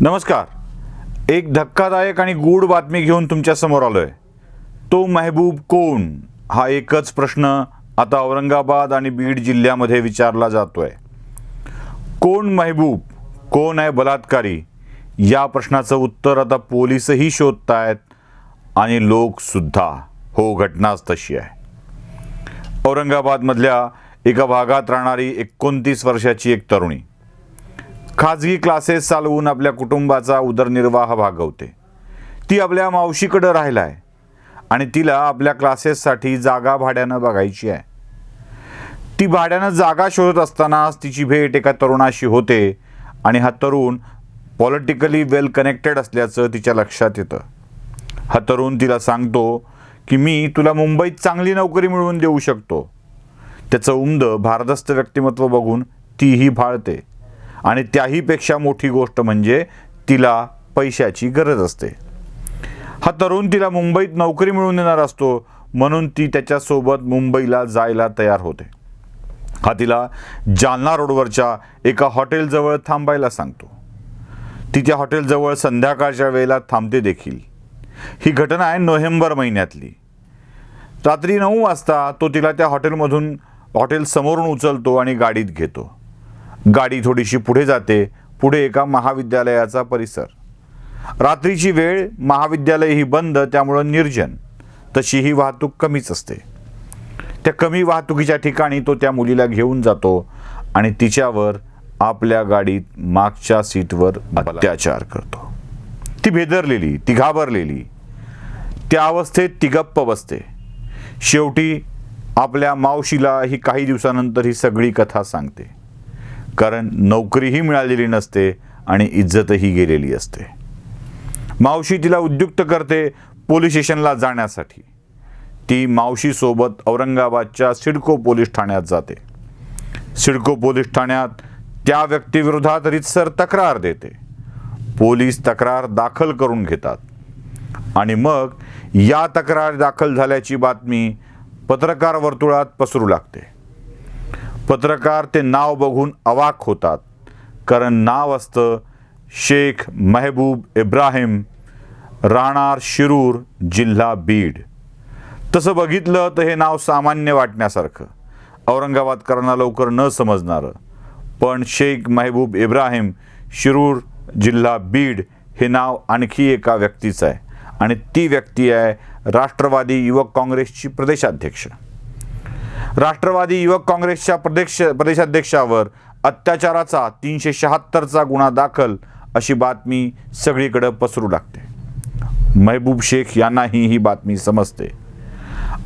नमस्कार. एक धक्कादायक आणि गूढ बातमी घेऊन तुमच्या समोर आलोय. तो महबूब कोण? हा एकच प्रश्न आता औरंगाबाद आणि बीड जिल्ह्यामध्ये विचारला जातोय. कोण महबूब? कोण आहे बलात्कारी? या प्रश्नाचं उत्तर आता पोलीसही शोधतायत आणि लोक सुद्धा. हो, घटनाच तशी आहे. औरंगाबादमधल्या एका भागात राहणारी 29 वर्षाची एक तरुणी खाजगी क्लासेस चालवून आपल्या कुटुंबाचा उदरनिर्वाह भागवते. ती आपल्या मावशीकडे राहिला आहे आणि तिला आपल्या क्लासेससाठी जागा भाड्यानं बघायची आहे. ती भाड्यानं जागा शोधत असतानाच तिची भेट एका तरुणाशी होते आणि हा तरुण पॉलिटिकली वेल कनेक्टेड असल्याचं तिच्या लक्षात येतं. हा तरुण तिला सांगतो की मी तुला मुंबईत चांगली नोकरी मिळवून देऊ शकतो. त्याचं उमदं भारदस्त व्यक्तिमत्व बघून तीही भाळते आणि त्याहीपेक्षा मोठी गोष्ट म्हणजे तिला पैशाची गरज असते. हा तरुण तिला मुंबईत नोकरी मिळवून देणार असतो म्हणून ती त्याच्यासोबत मुंबईला जायला तयार होते. हा तिला जालना रोडवरच्या एका हॉटेलजवळ थांबायला सांगतो. ती त्या हॉटेलजवळ संध्याकाळच्या वेळेला थांबते देखील. ही घटना आहे नोव्हेंबर महिन्यातली. रात्री 9 वाजता तो तिला त्या हॉटेल समोरून उचलतो आणि गाडीत घेतो. गाडी थोडीशी पुढे जाते. पुढे एका महाविद्यालयाचा परिसर. रात्रीची वेळ, महाविद्यालयही बंद, त्यामुळं निर्जन. तशीही वाहतूक कमीच असते. त्या कमी वाहतुकीच्या ठिकाणी तो त्या मुलीला घेऊन जातो आणि तिच्यावर आपल्या गाडीत मागच्या सीटवर अत्याचार करतो. ती भेदरलेली, ती घाबरलेली. त्या अवस्थेत ती गप्प बसते. शेवटी आपल्या मावशीला ही काही दिवसानंतर ही सगळी कथा सांगते. कारण नोकरीही मिळालेली नसते आणि इज्जतही गेलेली असते. मावशी तिला उद्युक्त करते पोलीस स्टेशनला जाण्यासाठी. ती मावशीसोबत औरंगाबादच्या सिडको पोलीस ठाण्यात जाते. सिडको पोलीस ठाण्यात त्या व्यक्तीविरोधात रीतसर तक्रार देते. पोलीस तक्रार दाखल करून घेतात आणि मग या तक्रार दाखल झाल्याची बातमी पत्रकार वर्तुळात पसरू लागते. पत्रकार ते नाव बघून अवाक होतात. कारण नाव असतं शेख महबूब इब्राहिम, राहणार शिरूर, जिल्हा बीड. तसं बघितलं तर हे नाव सामान्य वाटण्यासारखं, औरंगाबादकरांना लवकर न समजणारं. पण शेख महबूब इब्राहिम, शिरूर, जिल्हा बीड हे नाव आणखी एका व्यक्तीचं आहे आणि ती व्यक्ती आहे राष्ट्रवादी युवक काँग्रेसची प्रदेशाध्यक्ष. राष्ट्रवादी युवक काँग्रेसच्या प्रदेशाध्यक्षावर अत्याचाराचा 376चा गुन्हा दाखल अशी बातमी सगळीकडे पसरू लागते. महबूब शेख यांनाही ही बातमी समजते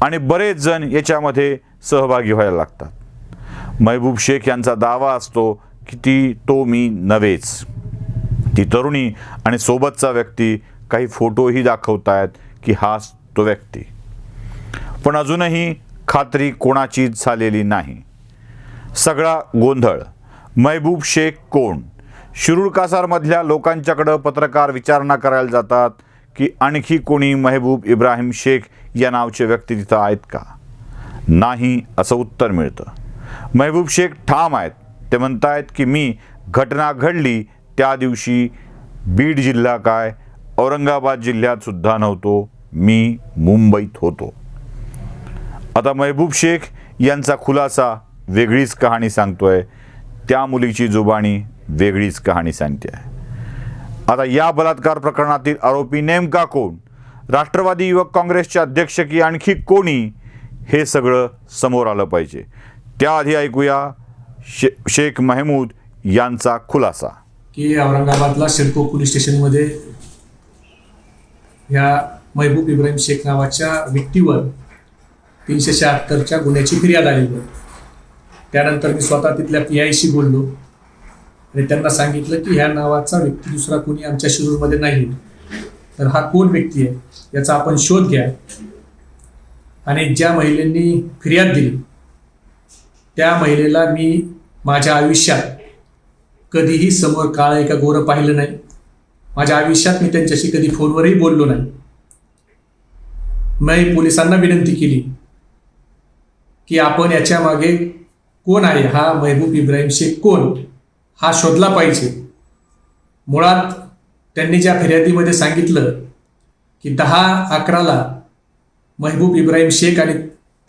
आणि बरेच जण याच्यामध्ये सहभागी व्हायला लागतात. महबूब शेख यांचा दावा असतो की तो मी नव्हेच. ती तरुणी आणि सोबतचा व्यक्ती काही फोटोही दाखवतायत की हाच तो व्यक्ती. पण अजूनही खात्री कोणाचीच झालेली नाही. सगळा गोंधळ. महबूब शेख कोण? शिरूर कासारमधल्या लोकांच्याकडं पत्रकार विचारणा करायला जातात की आणखी कोणी महबूब इब्राहिम शेख या नावचे व्यक्ती तिथं आहेत का? नाही असं उत्तर मिळतं. महबूब शेख ठाम आहेत. ते म्हणतायत की मी घटना घडली त्या दिवशी बीड जिल्हा काय, औरंगाबाद जिल्ह्यात सुद्धा नव्हतो. मी मुंबईत होतो. आता महबूब शेख यांचा खुलासा वेगळीच कहाणी सांगतोय. त्या मुलीची जुबानी वेगळीच कहाणी सांगते आहे. आता या बलात्कार प्रकरणातील आरोपी नेमका कोण? राष्ट्रवादी युवक काँग्रेसचे अध्यक्ष की आणखी कोणी? हे सगळं समोर आलं पाहिजे. त्याआधी ऐकूया शेख महमूद यांचा खुलासा. की औरंगाबादला सिडको पोलीस स्टेशनमध्ये ह्या महबूब इब्राहिम शेख नावाच्या व्यक्तीवर 376च्या गुन्ह्याची फिर्याद आलेली आहे. त्यानंतर मी स्वतः तिथल्या PIशी बोललो आणि त्यांना सांगितलं की ह्या नावाचा व्यक्ती दुसरा कोणी आमच्या शिरूरमध्ये नाही. तर हा कोण व्यक्ती आहे याचा आपण शोध घ्या आणि ज्या महिलेंनी फिर्याद दिली त्या महिलेला मी माझ्या आयुष्यात कधीही समोर काळं का गोरं पाहिलं नाही. माझ्या आयुष्यात मी त्यांच्याशी कधी फोनवरही बोललो नाही. मी पोलिसांना विनंती केली की आपण याच्या मागे कोण आहे, हा महबूब इब्राहिम शेख कोण, हा शोधला पाहिजे. मुळात त्यांनी ज्या फिर्यादीमध्ये सांगितलं की 10/11ला महबूब इब्राहिम शेख आणि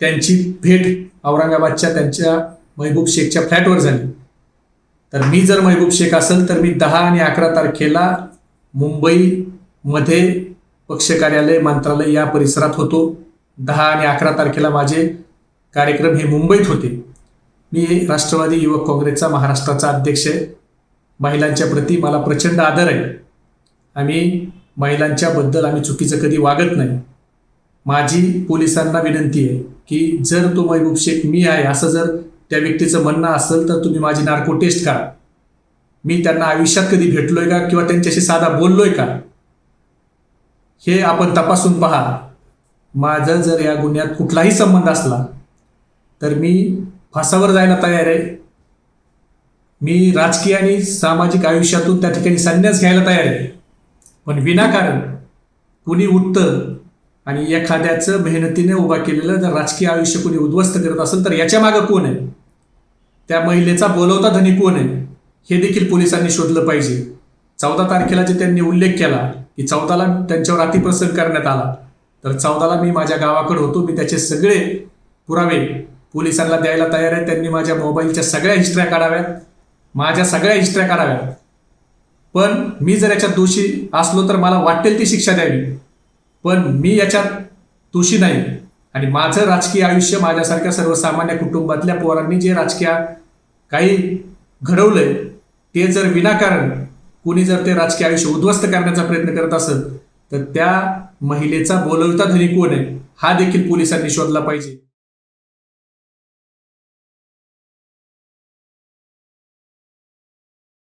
त्यांची भेट औरंगाबादच्या त्यांच्या महबूब शेखच्या फ्लॅटवर झाली, तर मी जर महबूब शेख असेल तर मी 10 आणि 11 तारखेला मुंबईमध्ये पक्ष कार्यालय मंत्रालय या परिसरात होतो. 10 आणि 11 तारखेला माझे कार्यक्रम हे मुंबईत होते. मी राष्ट्रवादी युवक काँग्रेसचा महाराष्ट्राचा अध्यक्ष आहे. महिलांच्या प्रती मला प्रचंड आदर आहे. महिलांच्याबद्दल आम्ही चुकीचं कधी वागत नाही. माझी पोलिसांना विनंती आहे की जर तो महबूब शेख मी आहे असं जर त्या व्यक्तीचं म्हणणं असेल तर तुम्ही माझी नार्को टेस्ट करा. मी त्यांना आयुष्यात कधी भेटलोय का किंवा त्यांच्याशी साधा बोललोय का हे आपण तपासून पहा. माझं जर या गुन्ह्यात कुठलाही संबंध असला तर मी फासावर जायला तयार आहे. मी राजकीय आणि सामाजिक आयुष्यातून त्या ठिकाणी संन्यास घ्यायला तयार आहे. पण विनाकारण कुणी उठतं आणि एखाद्याचं मेहनतीने उभा केलेलं जर राजकीय आयुष्य कुणी उद्ध्वस्त करत असेल तर याच्या मागं कोण आहे, त्या महिलेचा बोलवता धनी कोण आहे हे देखील पोलिसांनी शोधलं पाहिजे. 14 तारखेला जे त्यांनी उल्लेख केला की 14ला त्यांच्यावर अतिप्रसंग करण्यात आला, तर 14ला मी माझ्या गावाकडे होतो. मी त्याचे सगळे पुरावे पोलिसांना द्यायला तयार आहे. त्यांनी माझ्या मोबाईलच्या सगळ्या हिस्ट्र्या काढाव्यात, माझ्या सगळ्या हिस्ट्र्या काढाव्यात. पण मी जर याच्यात दोषी असलो तर मला वाटेल ती शिक्षा द्यावी. पण मी याच्यात दोषी नाही. आणि माझं राजकीय आयुष्य माझ्यासारख्या सर्वसामान्य कुटुंबातल्या पोरांनी जे राजकीय काही घडवलंय ते जर विनाकारण कुणी जर ते राजकीय आयुष्य उद्ध्वस्त करण्याचा प्रयत्न करत असेल तर त्या महिलेचा बोलवता धनी कोण आहे हा देखील पोलिसांनी शोधला पाहिजे.